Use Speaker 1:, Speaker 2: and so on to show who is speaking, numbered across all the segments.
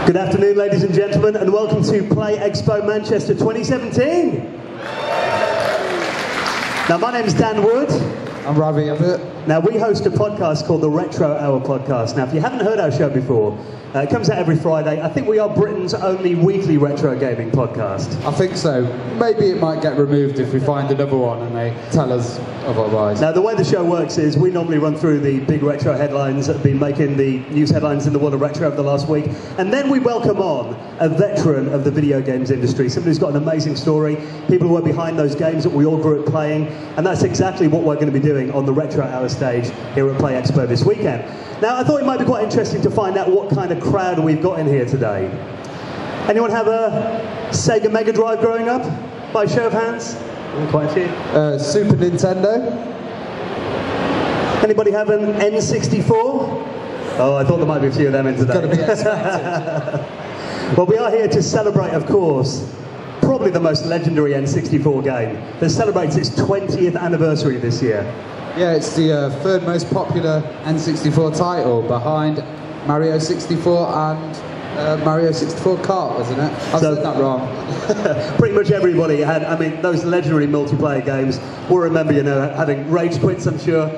Speaker 1: Good afternoon, ladies and gentlemen, and welcome to PlayExpo Manchester 2017. Now, my name is Dan Wood.
Speaker 2: I'm Ravi Abbott.
Speaker 1: Now, we host a podcast called the Retro Hour Podcast. Now, if you haven't heard our show before, it comes out every Friday. I think we are Britain's only weekly retro gaming podcast.
Speaker 2: I think so. Maybe it might get removed if we find another one and they tell us otherwise.
Speaker 1: Now, the way the show works is we normally run through the big retro headlines that have been making the news headlines in the world of retro over the last week, and then we welcome on a veteran of the video games industry, somebody who's got an amazing story, people who are behind those games that we all grew up playing, and that's exactly what we're going to be doing on the Retro Hour stage here at PlayExpo this weekend. Now, I thought it might be quite interesting to find out what kind of crowd we've got in here today. Anyone have a Sega Mega Drive growing up? By show of hands? Quite a few.
Speaker 2: Super Nintendo.
Speaker 1: Anybody have an N64? Oh, I thought there might be a few of them in today.
Speaker 2: Got to be expected.
Speaker 1: Well, we are here to celebrate, of course, probably the most legendary N64 game that celebrates its 20th anniversary this year.
Speaker 2: Yeah, it's the third most popular N64 title behind Mario 64 and Mario 64 Kart, wasn't it? I've said that wrong.
Speaker 1: Pretty much everybody had, I mean, those legendary multiplayer games. We'll remember, you know, having rage quits, I'm sure,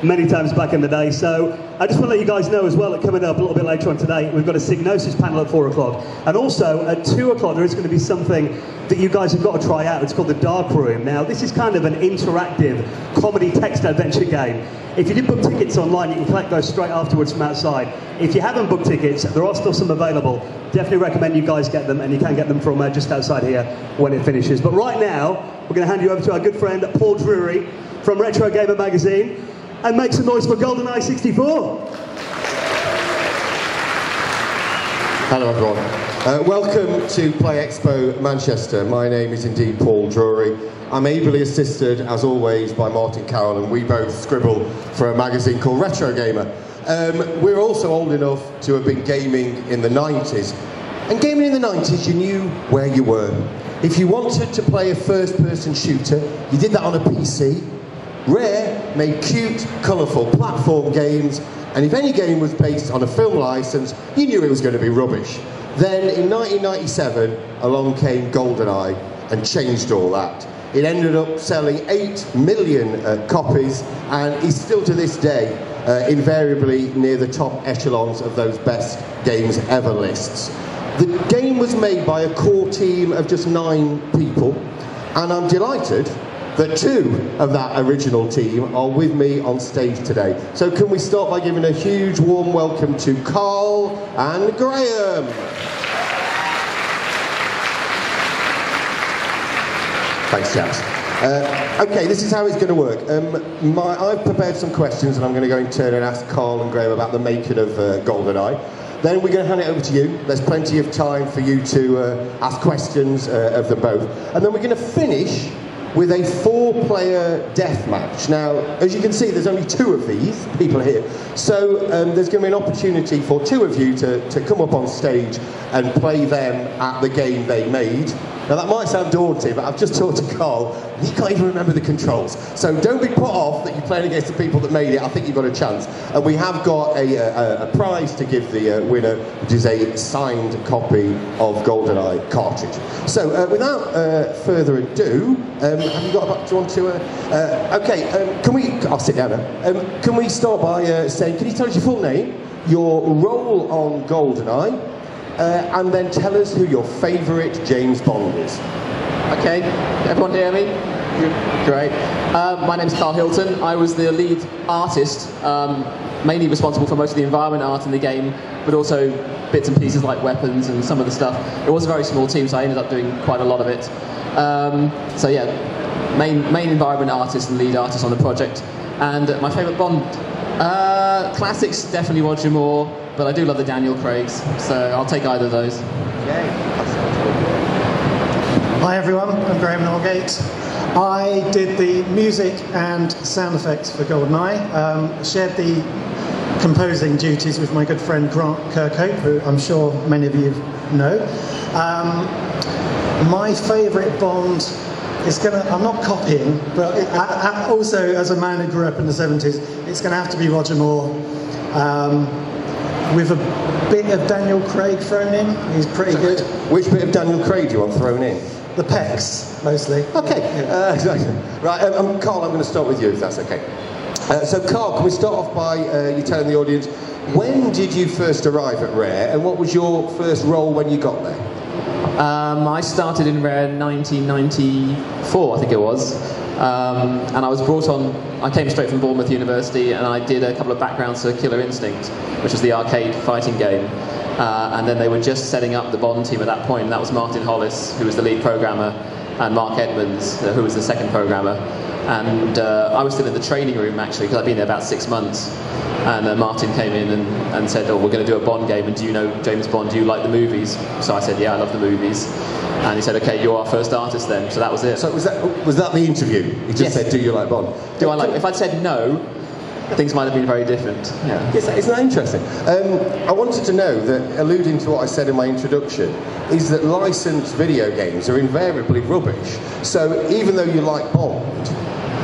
Speaker 1: many times back in the day. So I just want to let you guys know as well that coming up a little bit later on today, we've got a Signosis panel at 4 o'clock. And also at 2 o'clock, there is going to be something that you guys have got to try out. It's called the Dark Room. Now, this is kind of an interactive comedy text adventure game. If you did book tickets online, you can collect those straight afterwards from outside. If you haven't booked tickets, there are still some available. Definitely recommend you guys get them, and you can get them from just outside here when it finishes. But right now, we're going to hand you over to our good friend Paul Drury from Retro Gamer magazine, and make some noise for Goldeneye 64.
Speaker 3: Hello everyone. Welcome to PlayExpo Manchester. My name is indeed Paul Drury. I'm ably assisted, as always, by Martin Carroll, and we both scribble for a magazine called Retro Gamer. We're also old enough to have been gaming in the 90s. And gaming in the 90s, you knew where you were. If you wanted to play a first-person shooter, you did that on a PC. Rare made cute, colourful platform games, and if any game was based on a film licence, you knew it was going to be rubbish. Then in 1997, along came Goldeneye and changed all that. It ended up selling 8 million copies, and is still to this day invariably near the top echelons of those best games ever lists. The game was made by a core team of just 9 people, and I'm delighted that 2 of that original team are with me on stage today. So can we start by giving a huge warm welcome to Karl and Graham. Thanks, chaps. Okay, this is how it's going to work. I've prepared some questions, and I'm going to go in turn and ask Karl and Graham about the making of Goldeneye. Then we're going to hand it over to you. There's plenty of time for you to ask questions of them both. And then we're going to finish with a 4-player deathmatch. Now, as you can see, there's only 2 of these people here. So there's going to be an opportunity for 2 of you to come up on stage and play them at the game they made. Now, that might sound daunting, but I've just talked to Karl, and he can't even remember the controls. So don't be put off that you're playing against the people that made it. I think you've got a chance. And we have got a prize to give the winner, which is a signed copy of Goldeneye cartridge. So without further ado, have you got about, do you want to... okay, can we... I'll sit down now. Can we start by saying, can you tell us your full name, your role on Goldeneye, and then tell us who your favourite James Bond is.
Speaker 4: Okay, everyone hear me? Great. My name's Karl Hilton. I was the lead artist, mainly responsible for most of the environment art in the game, but also bits and pieces like weapons and some of the stuff. It was a very small team, so I ended up doing quite a lot of it. So yeah, main environment artist and lead artist on the project. And my favourite Bond? Classics, definitely Roger Moore, but I do love the Daniel Craigs, so I'll take either of those.
Speaker 5: Hi everyone, I'm Graham Norgate. I did the music and sound effects for Goldeneye, shared the composing duties with my good friend Grant Kirkhope, who I'm sure many of you know. My favourite Bond is I'm not copying, but also as a man who grew up in the 70s, it's going to have to be Roger Moore. With a bit of Daniel Craig thrown in. He's pretty good.
Speaker 3: Which bit of Daniel Craig do you want thrown in?
Speaker 5: The pecs, mostly.
Speaker 3: Okay, exactly. Right, Karl, I'm going to start with you, if that's okay. So, Karl, can we start off by you telling the audience, when did you first arrive at Rare, and what was your first role when you got there?
Speaker 4: I started in Rare in 1994, I think it was. And I was brought on, I came straight from Bournemouth University, and I did a couple of backgrounds for Killer Instinct, which was the arcade fighting game. And then they were just setting up the Bond team at that point, and that was Martin Hollis, who was the lead programmer, and Mark Edmonds, who was the second programmer. And I was still in the training room, actually, because I'd been there about 6 months. And Martin came in and said, oh, we're going to do a Bond game, and do you know James Bond? Do you like the movies? So I said, yeah, I love the movies. And he said, okay, you're our first artist then. So that was it.
Speaker 3: So was that the interview? He just said, do you like Bond?
Speaker 4: Do I like? If I'd said no, things might have been very different. Yeah.
Speaker 3: Yes, isn't that interesting? I wanted to know that, alluding to what I said in my introduction, is that licensed video games are invariably rubbish. So even though you like Bond,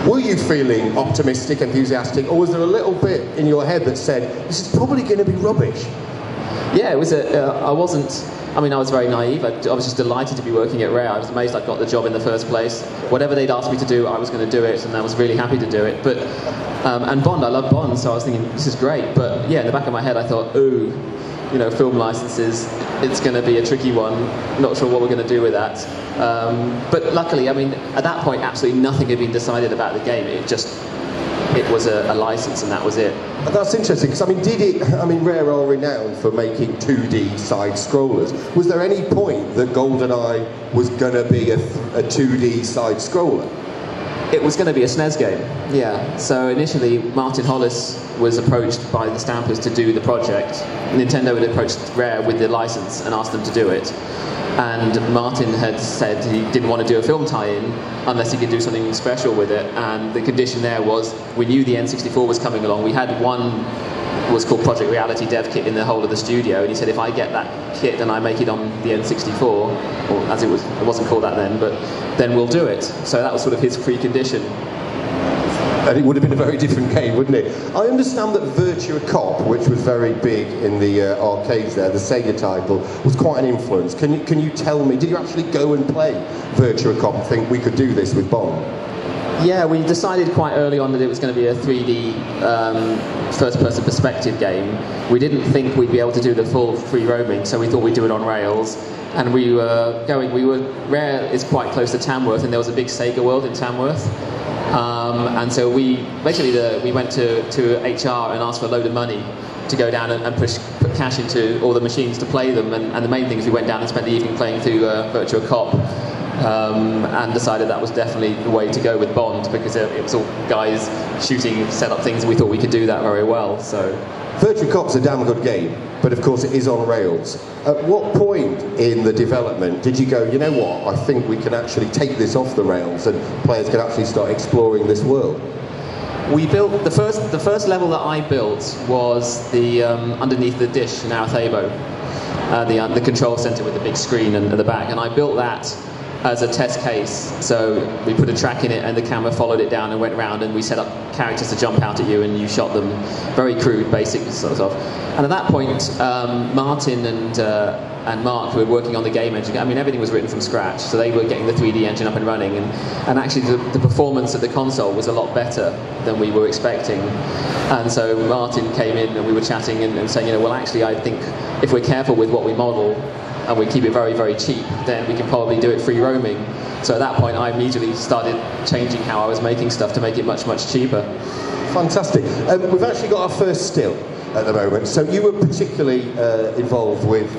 Speaker 3: were you feeling optimistic, enthusiastic, or was there a little bit in your head that said, this is probably going to be rubbish?
Speaker 4: Yeah, it was I was very naive. I was just delighted to be working at Rare. I was amazed I got the job in the first place. Whatever they'd asked me to do, I was going to do it, and I was really happy to do it. But and Bond, I love Bond, so I was thinking, this is great. But yeah, in the back of my head, I thought, ooh, film licenses, it's going to be a tricky one. Not sure what we're going to do with that. But luckily, at that point, absolutely nothing had been decided about the game. It was a license, and that was it.
Speaker 3: That's interesting, because Rare are renowned for making 2D side-scrollers. Was there any point that Goldeneye was going to be a 2D side-scroller?
Speaker 4: It was going to be a SNES game, yeah. So initially, Martin Hollis was approached by the Stampers to do the project. Nintendo had approached Rare with the license and asked them to do it. And Martin had said he didn't want to do a film tie-in unless he could do something special with it. And the condition there was, we knew the N64 was coming along. We had one, was called Project Reality dev kit in the whole of the studio. And he said, if I get that kit and I make it on the N64, or as it wasn't called that then, but then we'll do it. So that was sort of his precondition.
Speaker 3: And it would have been a very different game, wouldn't it? I understand that Virtua Cop, which was very big in the arcades there, the Sega title, was quite an influence. Can you tell me, did you actually go and play Virtua Cop and think we could do this with Bond?
Speaker 4: Yeah, we decided quite early on that it was going to be a 3D first-person perspective game. We didn't think we'd be able to do the full free roaming, so we thought we'd do it on rails. And Rare is quite close to Tamworth, and there was a big Sega World in Tamworth. And so we went to HR and asked for a load of money to go down and put cash into all the machines to play them. And the main thing is we went down and spent the evening playing through Virtua Cop. And decided that was definitely the way to go with Bond, because it was all guys shooting set-up things, and we thought we could do that very well. So
Speaker 3: Virtua Cop's a damn good game, but of course it is on rails. At what point in the development did you go, you know what, I think we can actually take this off the rails and players can actually start exploring this world?
Speaker 4: We built the first level that I built was the underneath the dish in Arathebo, the control center with the big screen at the back, and I built that as a test case. So we put a track in it and the camera followed it down and went round, and we set up characters to jump out at you and you shot them. Very crude, basic sort of. And at that point, Martin and Mark, who were working on the game engine, everything was written from scratch, so they were getting the 3D engine up and running, and actually the performance of the console was a lot better than we were expecting. And so Martin came in and we were chatting and saying, well, actually I think if we're careful with what we model, and we keep it very, very cheap, then we can probably do it free roaming. So at that point, I immediately started changing how I was making stuff to make it much, much cheaper.
Speaker 3: Fantastic. We've actually got our first still at the moment. So you were particularly involved with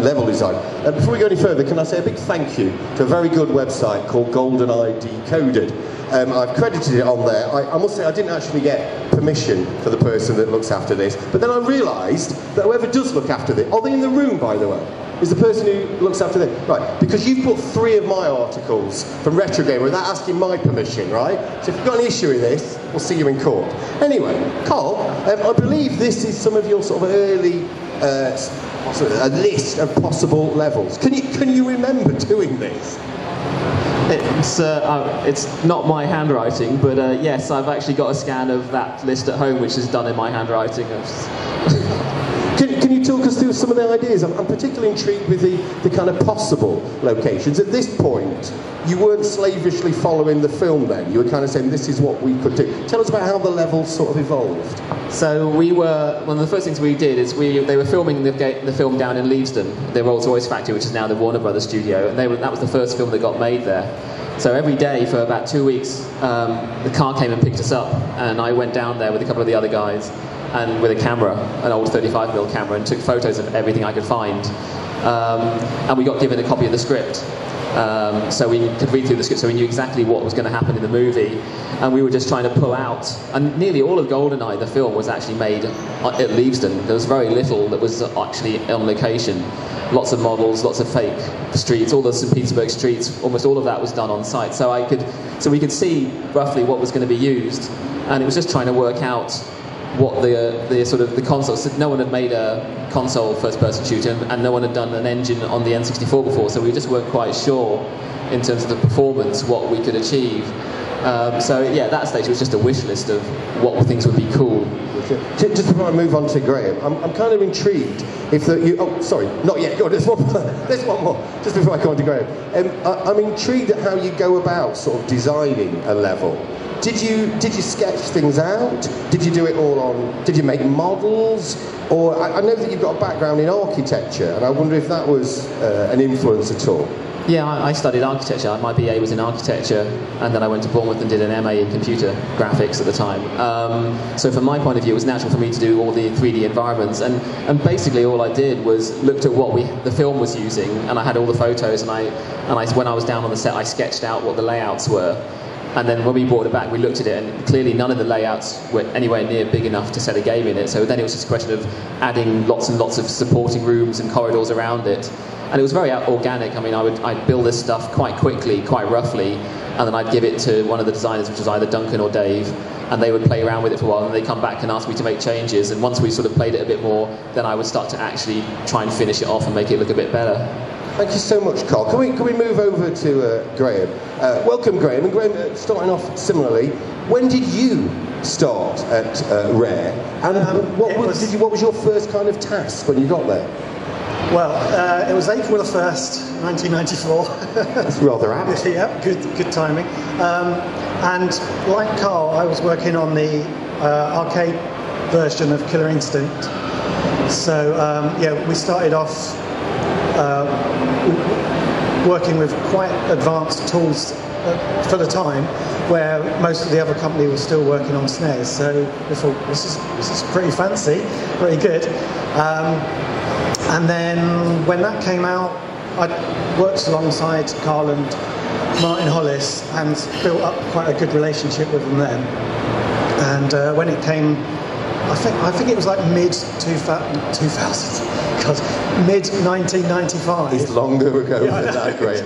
Speaker 3: level design. Before we go any further, can I say a big thank you to a very good website called Goldeneye Decoded. I've credited it on there. I must say I didn't actually get permission for the person that looks after this, but then I realised that whoever does look after this, are they in the room, by the way? Is the person who looks after this? Right, because you've put 3 of my articles from Retro Gamer without asking my permission, right? So if you've got an issue with this, we'll see you in court. Anyway, Karl, I believe this is some of your sort of early a list of possible levels. Can you remember doing this?
Speaker 4: It's not my handwriting, but yes, I've actually got a scan of that list at home, which is done in my handwriting.
Speaker 3: Can you you talk us through some of the ideas? I'm particularly intrigued with the kind of possible locations. At this point, you weren't slavishly following the film then. You were kind of saying, this is what we could do. Tell us about how the levels sort of evolved.
Speaker 4: So one of the first things we did is they were filming the film down in Leavesden, the Rolls-Royce factory, which is now the Warner Brothers studio, and that was the first film that got made there. So every day for about 2 weeks, the car came and picked us up, and I went down there with a couple of the other guys, and with a camera, an old 35mm camera, and took photos of everything I could find. And we got given a copy of the script. So we could read through the script, so we knew exactly what was going to happen in the movie, and we were just trying to pull out. And nearly all of Goldeneye, the film, was actually made at Leavesden. There was very little that was actually on location. Lots of models, lots of fake streets, all the St. Petersburg streets. Almost all of that was done on site. So we could see roughly what was going to be used, and it was just trying to work out what the console. So no one had made a console first-person shooter, and no one had done an engine on the N64 before, so we just weren't quite sure in terms of the performance what we could achieve. So yeah, at that stage it was just a wish list of what things would be cool.
Speaker 3: Just before I move on to Graham, I'm kind of intrigued oh, sorry, not yet. Go on, there's one more. Just before I go on to Graham, I'm intrigued at how you go about sort of designing a level. Did you sketch things out? Did you do it all on? Did you make models? Or I know that you've got a background in architecture, and I wonder if that was an influence at all.
Speaker 4: Yeah, I studied architecture. My BA was in architecture, and then I went to Bournemouth and did an MA in computer graphics at the time. So from my point of view, it was natural for me to do all the 3D environments, and basically all I did was looked at what the film was using, and I had all the photos, and when I was down on the set, I sketched out what the layouts were. And then when we brought it back, we looked at it, and clearly none of the layouts were anywhere near big enough to set a game in it. So then it was just a question of adding lots and lots of supporting rooms and corridors around it. And it was very organic. I mean, I'd build this stuff quite quickly, quite roughly, and then I'd give it to one of the designers, which was either Duncan or Dave, and they would play around with it for a while, and they'd come back and ask me to make changes. And once we sort of played it a bit more, then I would start to actually try and finish it off and make it look a bit better.
Speaker 3: Thank you so much, Karl. Can we move over to Graham? Welcome, Graham. And Graham, starting off similarly, when did you start at Rare? And what was your first kind of task when you got there?
Speaker 5: Well, it was April the 1st, 1994.
Speaker 3: That's rather apt.
Speaker 5: Yeah, good timing. And like Karl, I was working on the arcade version of Killer Instinct. So yeah, we started off working with quite advanced tools for the time, where most of the other company was still working on SNES. So we thought, this is pretty fancy, pretty good. And then when that came out, I worked alongside Karl and Martin Hollis and built up quite a good relationship with them then. And when it came, I think it was like mid-2000, God, mid-1995.
Speaker 3: It's longer ago than that, great.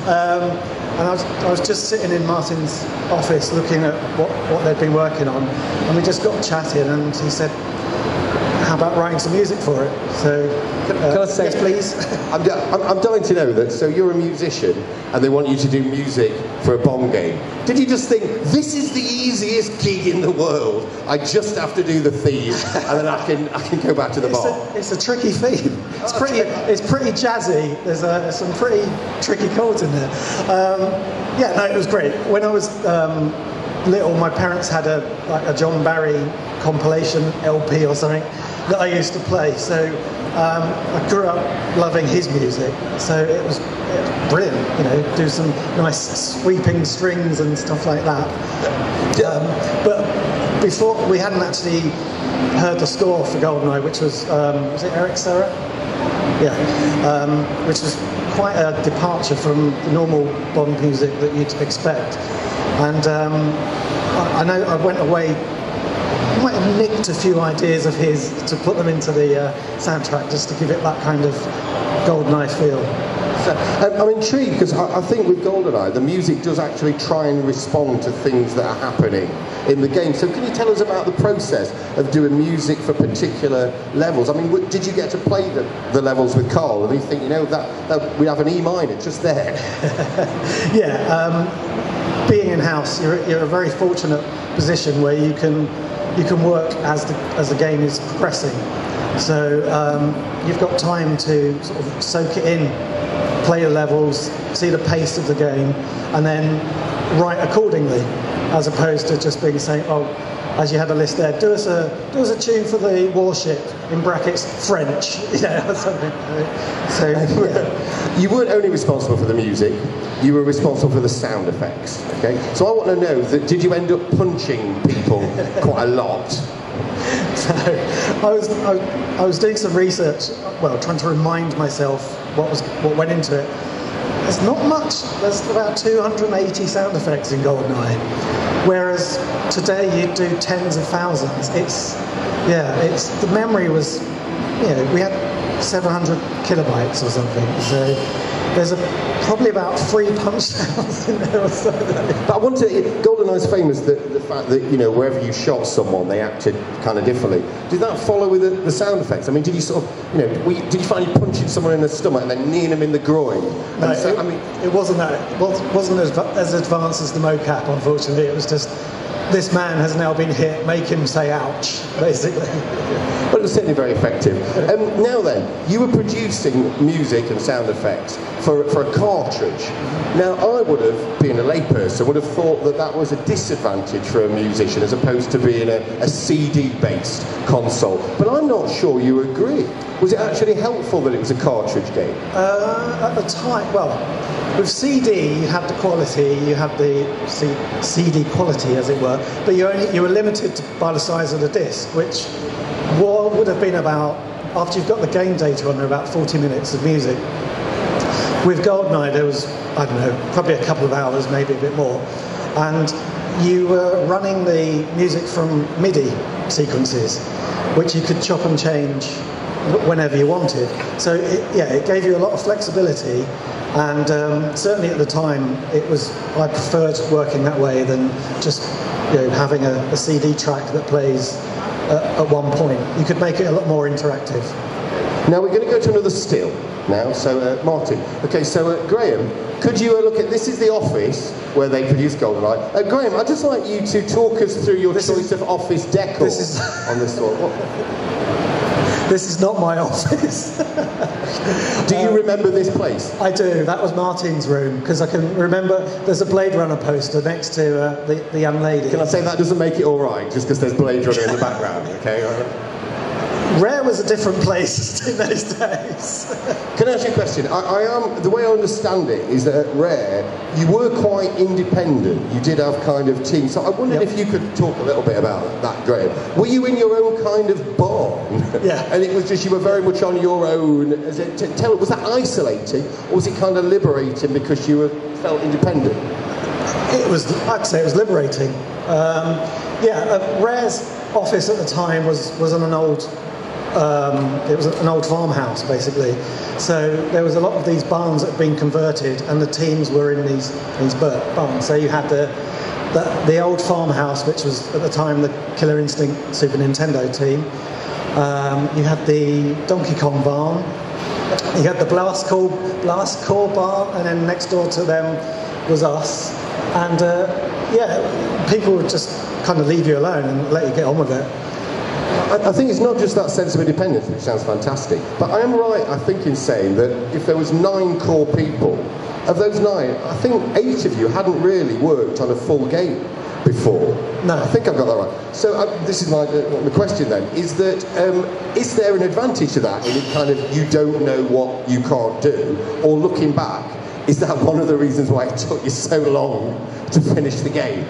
Speaker 5: And I was just sitting in Martin's office looking at what they'd been working on, and we just got chatting, and he said, how about writing some music for it? So,
Speaker 3: can I say,
Speaker 5: yes, please.
Speaker 3: I'm dying to know that. So you're a musician, and they want you to do music for a Bond game. Did you just think, this is the easiest gig in the world? I just have to do the theme, and then I can go back to the bar.
Speaker 5: It's a tricky theme. It's pretty jazzy. There's some pretty tricky chords in there. Yeah, no, it was great. When I was little, my parents had a John Barry compilation LP or something that I used to play, so I grew up loving his music, so it was brilliant, you know, do some nice sweeping strings and stuff like that. But before, we hadn't actually heard the score for GoldenEye, which was it Eric Serra? Yeah, which was quite a departure from the normal Bond music that you'd expect. And I know I went away, I might have nicked a few ideas of his to put them into the soundtrack, just to give it that kind of GoldenEye feel.
Speaker 3: I'm intrigued because I think with GoldenEye, the music does actually try and respond to things that are happening in the game. So can you tell us about the process of doing music for particular levels? I mean, did you get to play the levels with Karl, and you think, you know, that we have an E minor just there?
Speaker 5: Yeah, being in-house, you're in a very fortunate position where you can work as the game is progressing. So you've got time to sort of soak it in, play the levels, see the pace of the game, and then write accordingly, as opposed to just being saying, oh, as you had a list there, do us a tune for the warship, in brackets, French, or something. So, yeah.
Speaker 3: You weren't only responsible for the music, you were responsible for the sound effects, okay? So I want to know, did you end up punching people quite a lot?
Speaker 5: So I was doing some research, well, trying to remind myself what went into it. There's not much. There's about 280 sound effects in GoldenEye, whereas today you'd do tens of thousands. The memory was, we had 700 kilobytes or something. So there's probably about 3 punch sounds in there or something.
Speaker 3: But I want to, GoldenEye's famous the fact that, wherever you shot someone, they acted kind of differently. Did that follow with the sound effects? I mean, did you sort of, did you find you punching someone in the stomach and then kneeing them in the groin?
Speaker 5: No, it wasn't that. It wasn't as advanced as the mocap, unfortunately. It was just, this man has now been hit, make him say ouch, basically.
Speaker 3: But it was certainly very effective. Now then, you were producing music and sound effects for a cartridge. Now, I would have, being a layperson, would have thought that was a disadvantage for a musician as opposed to being a CD-based console. But I'm not sure you agree. Was it actually helpful that it was a cartridge game?
Speaker 5: At the time, well, with CD, you had the quality, you had the CD quality, as it were, but you were limited by the size of the disc, which would have been about, after you've got the game data on there, about 40 minutes of music. With GoldenEye, there was, I don't know, probably a couple of hours, maybe a bit more, and you were running the music from MIDI sequences, which you could chop and change whenever you wanted. So it gave you a lot of flexibility, and certainly at the time I preferred working that way than just having a CD track that plays at one point. You could make it a lot more interactive.
Speaker 3: Now we're going to go to another still now, so Martin. Okay, so Graham, could you look at, this is the office where they produce GoldenEye. Graham, I'd just like you to talk us through your choice of office decor on this one.
Speaker 5: This is not my office.
Speaker 3: Do you remember this place?
Speaker 5: I do. That was Martin's room, because I can remember there's a Blade Runner poster next to the young lady.
Speaker 3: Can I say that doesn't make it all right, just because there's Blade Runner in the background, okay?
Speaker 5: Rare was a different place in those days.
Speaker 3: Can I ask you a question? The way I understand it is that at Rare, you were quite independent. You did have kind of teams. So I wondered if you could talk a little bit about that, Graham. Were you in your own kind of barn?
Speaker 5: Yeah.
Speaker 3: And it was just, you were very much on your own. Was that isolating, or was it kind of liberating because you felt independent?
Speaker 5: I'd say it was liberating. Rare's office at the time was on an old... it was an old farmhouse, basically. So there was a lot of these barns that had been converted, and the teams were in these barns. So you had the old farmhouse, which was at the time the Killer Instinct Super Nintendo team. You had the Donkey Kong barn. You had the Blast Core barn, and then next door to them was us. And people would just kind of leave you alone and let you get on with it.
Speaker 3: I think it's not just that sense of independence, which sounds fantastic, but I am right, I think, in saying that if there was 9 core people, of those 9, I think 8 of you hadn't really worked on a full game before.
Speaker 5: No.
Speaker 3: I think I've got that right. So this is the question then, is that, is there an advantage to that, in it kind of, you don't know what you can't do, or looking back, is that one of the reasons why it took you so long to finish the game?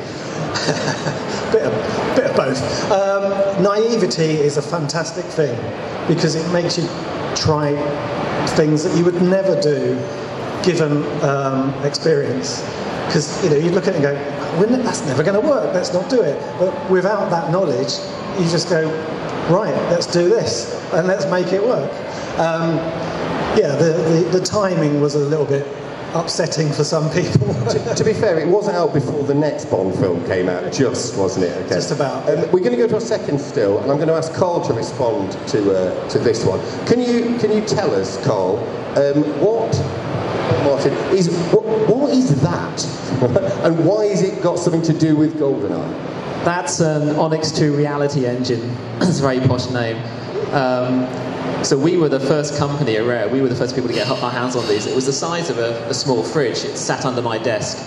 Speaker 5: bit of both. Naivety is a fantastic thing, because it makes you try things that you would never do given experience. Because you look at it and go, that's never going to work, let's not do it. But without that knowledge, you just go, right, let's do this, and let's make it work. The timing was a little bit upsetting for some people.
Speaker 3: to be fair, it wasn't out before the next Bond film came out, wasn't it? Okay.
Speaker 5: Just about.
Speaker 3: We're going to go to our second still, and I'm going to ask Karl to respond to this one. Can you tell us, Karl, what is that, and why has it got something to do with GoldenEye?
Speaker 4: That's an Onyx 2 reality engine. It's a very posh name. So we were the first company at Rare. We were the first people to get our hands on these. It was the size of a small fridge. It sat under my desk.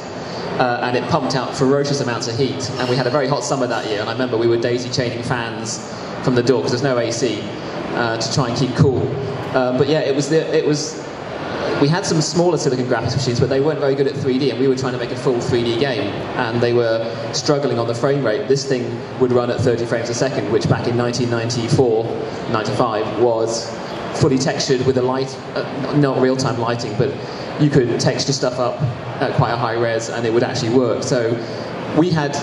Speaker 4: And it pumped out ferocious amounts of heat. And we had a very hot summer that year. And I remember we were daisy chaining fans from the door because there's no AC to try and keep cool. But yeah, we had some smaller silicon graphics machines, but they weren't very good at 3D, and we were trying to make a full 3D game, and they were struggling on the frame rate. This thing would run at 30 frames a second, which back in 1994, 95 was fully textured with a light, not real-time lighting, but you could texture stuff up at quite a high res, and it would actually work. So we had,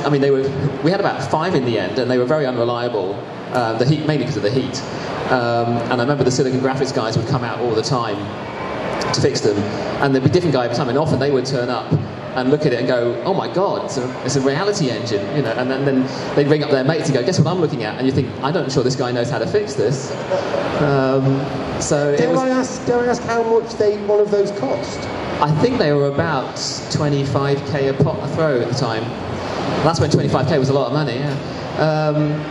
Speaker 4: we had about 5 in the end, and they were very unreliable. The heat, mainly because of the heat. And I remember the silicon graphics guys would come out all the time to fix them, and there'd be different guys every time, and often they would turn up and look at it and go, "Oh my God, it's a reality engine," you know. And then they'd ring up their mates and go, "Guess what I'm looking at?" And you think, "I'm not sure this guy knows how to fix this." So
Speaker 3: dare I ask how much one of those cost?
Speaker 4: I think they were about 25k a throw at the time. That's when 25k was a lot of money.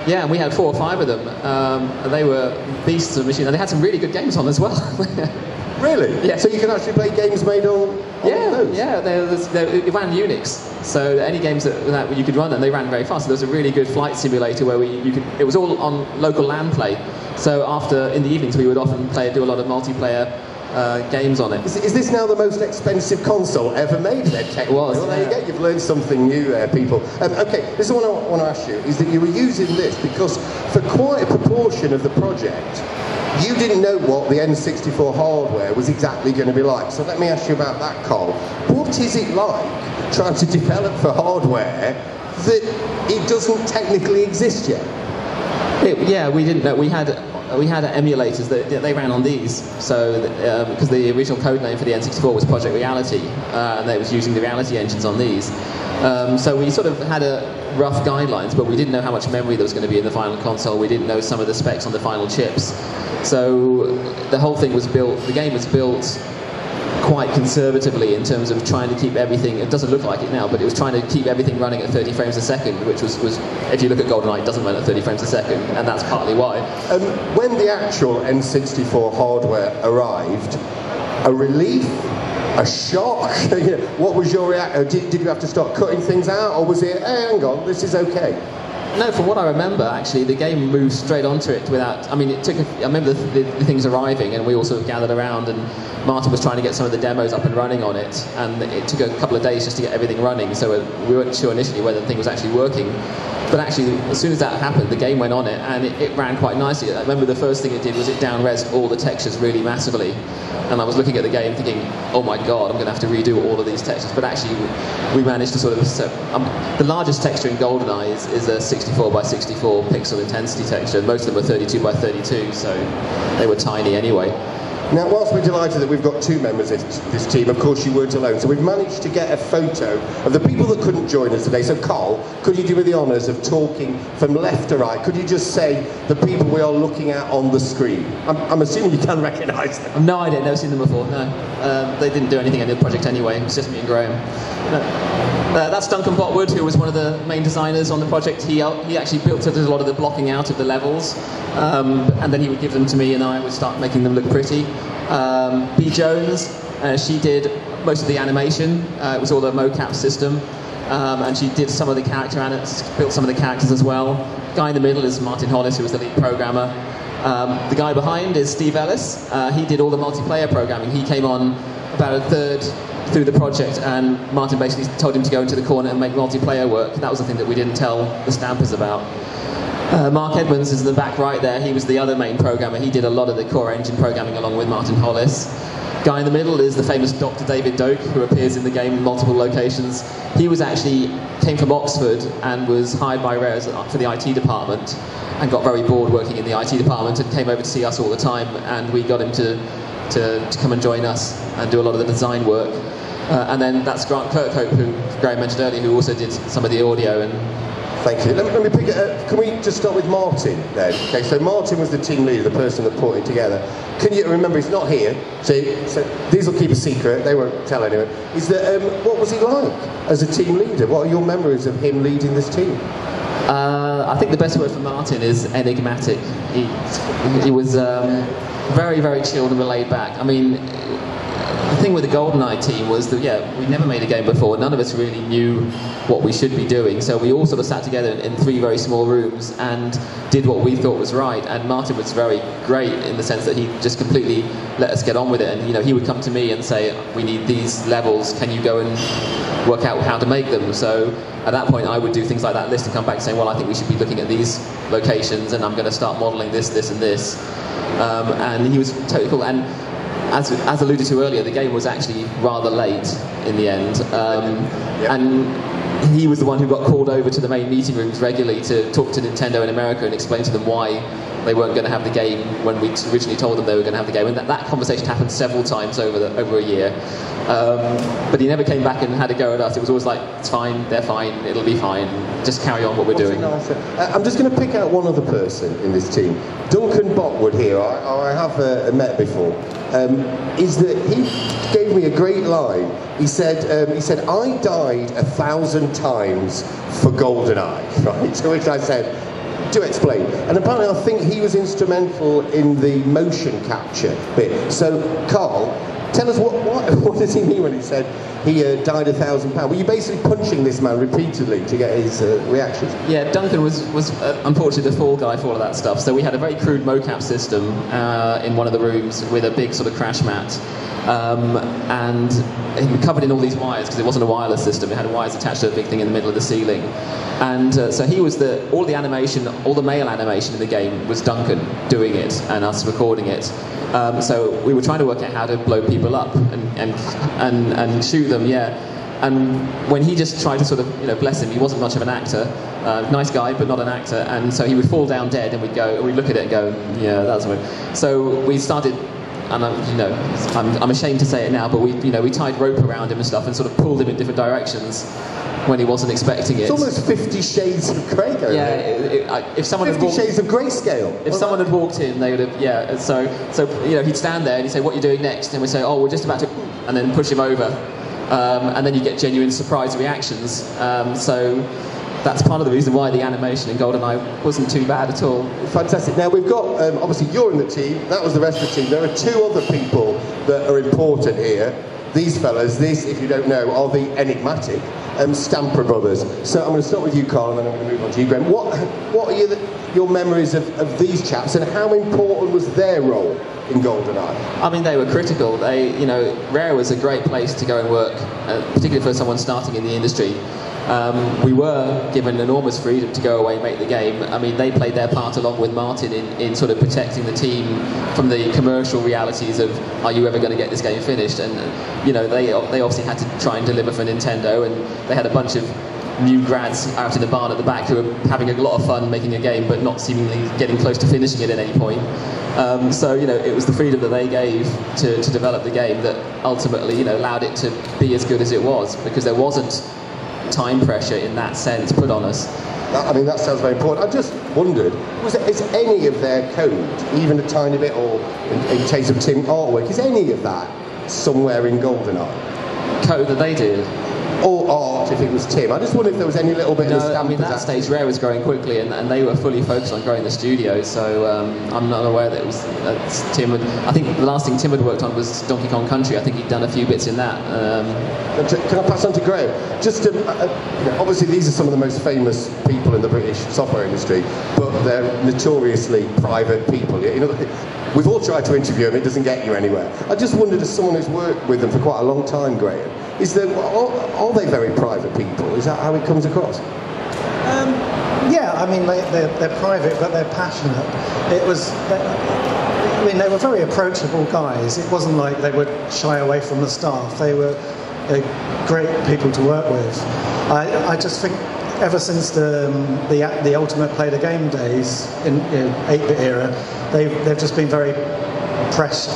Speaker 4: Yeah. And we had 4 or 5 of them. And they were beasts of machines, and they had some really good games on as well.
Speaker 3: Really?
Speaker 4: Yeah.
Speaker 3: So you can actually play games made on those?
Speaker 4: Yeah. It ran Unix, so any games that you could run, and they ran very fast. So there was a really good flight simulator where it was all on local LAN play. So in the evenings, we would often do a lot of multiplayer games on it.
Speaker 3: Is this now the most expensive console ever made then?
Speaker 4: It was.
Speaker 3: Well, there you go. You've learned something new there, people. Okay, this is what I want to ask you, is that you were using this because for quite a proportion of the project, you didn't know what the N64 hardware was exactly going to be like. So let me ask you about that, Karl. What is it like trying to develop for hardware that it doesn't technically exist yet?
Speaker 4: We didn't know. We had emulators that they ran on these. So because the original code name for the N64 was Project Reality, and they was using the Reality engines on these. So we sort of had rough guidelines, but we didn't know how much memory there was going to be in the final console. We didn't know some of the specs on the final chips. So the whole thing was built. The game was built quite conservatively in terms of trying to keep everything. It doesn't look like it now, but it was trying to keep everything running at 30 frames a second, which was if you look at Goldeneye, it doesn't run at 30 frames a second, and that's partly why.
Speaker 3: When the actual N64 hardware arrived, a relief, a shock? What was your reaction? Did you have to start cutting things out, or was it, hey, hang on, this is okay?
Speaker 4: No, from what I remember, actually, the game moved straight onto it without... I mean, I remember the things arriving, and we all sort of gathered around, and Martin was trying to get some of the demos up and running on it, and it took a couple of days just to get everything running, so we weren't sure initially whether the thing was actually working. But actually, as soon as that happened, the game went on it, and it ran quite nicely. I remember the first thing it did was it down-resed all the textures really massively, and I was looking at the game thinking, oh my God, I'm going to have to redo all of these textures. But actually, we managed to sort of... the largest texture in Goldeneye is a 64 by 64 pixel intensity texture. Most of them are 32 by 32, so they were tiny anyway.
Speaker 3: Now, whilst we're delighted that we've got 2 members of this team, of course you weren't alone, so we've managed to get a photo of the people that couldn't join us today. So, Karl, could you do me the honours of talking from left to right? Could you just say the people we are looking at on the screen? I'm assuming you can recognise them.
Speaker 4: No, I didn't. Never seen them before, no. They didn't do anything in the project anyway. It was just me and Graham. No. That's Duncan Botwood, who was one of the main designers on the project. He actually built a lot of the blocking out of the levels, and then he would give them to me, and I would start making them look pretty. B. Jones, she did most of the animation. It was all the mocap system, and she did some of the built some of the characters as well. The guy in the middle is Martin Hollis, who was the lead programmer. The guy behind is Steve Ellis. He did all the multiplayer programming. He came on about a third through the project, and Martin basically told him to go into the corner and make multiplayer work. That was the thing that we didn't tell the stampers about. Mark Edmonds is in the back right there. He was the other main programmer. He did a lot of the core engine programming along with Martin Hollis. Guy in the middle is the famous Dr. David Doak, who appears in the game in multiple locations. He came from Oxford and was hired by Rare for the IT department, and got very bored working in the IT department, and came over to see us all the time, and we got him to come and join us and do a lot of the design work. And then that's Grant Kirkhope, who Graham mentioned earlier, who also did some of the audio. And
Speaker 3: thank you. Let me pick it up. Can we just start with Martin then? Okay, so Martin was the team leader, the person that put it together. Can you remember? He's not here, so these will keep a secret. They won't tell anyone. Is that what was he like as a team leader? What are your memories of him leading this team?
Speaker 4: I think the best word for Martin is enigmatic. He was very, very chilled and laid back. I mean, the thing with the Goldeneye team was that, we never made a game before. None of us really knew what we should be doing. So we all sort of sat together in 3 very small rooms and did what we thought was right. And Martin was very great in the sense that he just completely let us get on with it. And, he would come to me and say, we need these levels. Can you go and work out how to make them? So at that point, I would do things like that list and come back saying, well, I think we should be looking at these locations and I'm going to start modelling this, this and this. And he was totally cool. And as alluded to earlier, the game was actually rather late in the end. And he was the one who got called over to the main meeting rooms regularly to talk to Nintendo in America and explain to them why they weren't going to have the game when we originally told them they were going to have the game. And that conversation happened several times over a year. But he never came back and had a go at us. It was always like, it's fine, they're fine, it'll be fine, just carry on what we're doing.
Speaker 3: I'm just going to pick out one other person in this team. Duncan Botwood here, I have met before, is that he gave me a great line. He said, I died 1,000 times for GoldenEye, right? To which I said, do explain. And apparently I think he was instrumental in the motion capture bit. So, Karl, tell us what does he mean when he said he died 1,000 pounds? Were you basically punching this man repeatedly to get his reactions?
Speaker 4: Yeah, Duncan was unfortunately the fall guy for all of that stuff. So we had a very crude mocap system in one of the rooms with a big sort of crash mat. And he was covered in all these wires because it wasn't a wireless system. It had wires attached to a big thing in the middle of the ceiling. And so he was all the animation, all the male animation in the game was Duncan doing it and us recording it. So we were trying to work out how to blow people up and shoot them, And when he just tried to sort of, bless him, he wasn't much of an actor, nice guy, but not an actor. And so he would fall down dead, and we'd look at it and go, yeah, that's weird. So we started. And I'm ashamed to say it now, but we tied rope around him and stuff, and sort of pulled him in different directions when he wasn't expecting it.
Speaker 3: It's almost 50 Shades of Grey going on.
Speaker 4: If someone
Speaker 3: 50 Shades of Grayscale.
Speaker 4: If someone had walked in, they would have. So he'd stand there and he'd say, "What are you doing next?" And we'd say, "Oh, we're just about to," and then push him over, and then you get genuine surprise reactions. So that's part of the reason why the animation in GoldenEye wasn't too bad at all.
Speaker 3: Fantastic. Now we've got, obviously you're in the team, that was the rest of the team. There are 2 other people that are important here. These fellas, if you don't know, are the enigmatic Stamper brothers. So I'm going to start with you, Karl, and then I'm going to move on to you, Graham. What are your memories of these chaps, and how important was their role in GoldenEye?
Speaker 4: I mean, they were critical. Rare was a great place to go and work, particularly for someone starting in the industry. We were given enormous freedom to go away and make the game. I mean, they played their part along with Martin in sort of protecting the team from the commercial realities of, are you ever going to get this game finished? And, they obviously had to try and deliver for Nintendo, and they had a bunch of new grads out in the barn at the back who were having a lot of fun making a game, but not seemingly getting close to finishing it at any point. So, it was the freedom that they gave to develop the game that ultimately, allowed it to be as good as it was, because there wasn't time pressure in that sense put on us.
Speaker 3: That sounds very important. I just wondered, is any of their code, even a tiny bit, or in case of Tim artwork, is any of that somewhere in GoldenEye?
Speaker 4: Code that they did?
Speaker 3: Or art, if it was Tim. I just wondered if there was any little bit of
Speaker 4: No, I mean, that stage Rare was growing quickly, and they were fully focused on growing the studio, so I'm not aware that it was Tim. I think the last thing Tim had worked on was Donkey Kong Country. I think he'd done a few bits in that.
Speaker 3: Can I pass on to Graham? Just obviously these are some of the most famous people in the British software industry, but they're notoriously private people. We've all tried to interview them, it doesn't get you anywhere. I just wondered, as someone who's worked with them for quite a long time, Graham, are they very private people? Is that how it comes across?
Speaker 5: Yeah, I mean, they're private, but they're passionate. They were very approachable guys. It wasn't like they would shy away from the staff. They were great people to work with. I just think ever since the Ultimate Play the Game days in 8-bit era, they've just been very press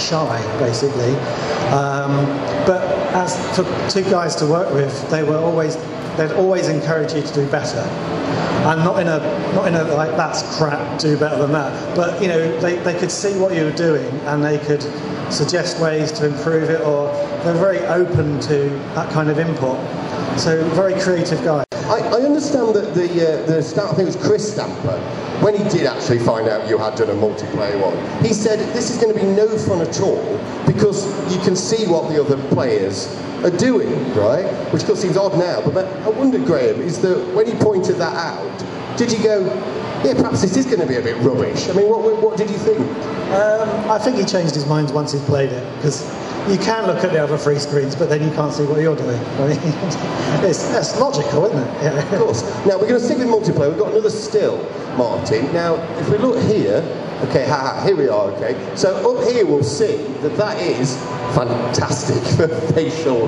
Speaker 5: shy, basically. But as for 2 guys to work with, they'd always encourage you to do better, and not in a like, that's crap, do better than that. But they could see what you were doing, and they could suggest ways to improve it, or they're very open to that kind of input. So very creative guys.
Speaker 3: I understand that the stamp, I think it was Chris Stamper, when he did actually find out you had done a multiplayer one, he said this is going to be no fun at all because you can see what the other players are doing, right? Which of course seems odd now, but I wonder, Graham, is that when he pointed that out, did you go, yeah, perhaps this is going to be a bit rubbish? I mean, what did you think?
Speaker 5: I think he changed his mind once he played it, because you can look at the other three screens, but then you can't see what you're doing. I mean, it's logical, isn't it? Yeah.
Speaker 3: Of course. Now, we're going to stick with multiplayer. We've got another still, Martin. Now, if we look here, okay, here we are, okay. So up here we'll see that is fantastic for facial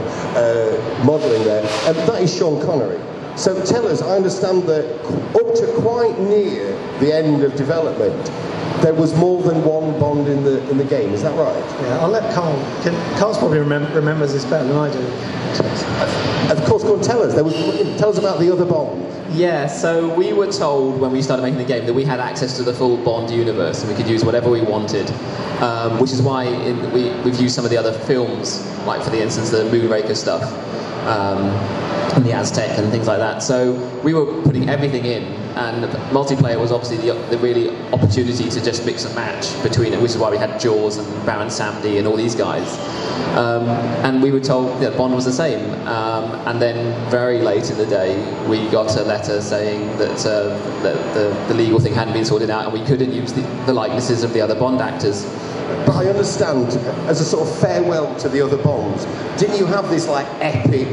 Speaker 3: modelling there. And that is Sean Connery. So tell us, I understand that up to quite near the end of development, there was more than one Bond in the game, is that right?
Speaker 5: Yeah, I'll let Karl. Karl's probably remembers this better than I do.
Speaker 3: Of course, go on, tell us about the other Bond.
Speaker 4: Yeah, so we were told when we started making the game that we had access to the full Bond universe and we could use whatever we wanted, which is why we've used some of the other films, like for the instance the Moonraker stuff, and the Aztec and things like that. So we were putting everything in, and multiplayer was obviously the really opportunity to just mix and match between it, which is why we had Jaws and Baron Samedi and all these guys. And we were told that Bond was the same. And then very late in the day, we got a letter saying that the legal thing hadn't been sorted out and we couldn't use the likenesses of the other Bond actors.
Speaker 3: But I understand, as a sort of farewell to the other Bonds, didn't you have this like epic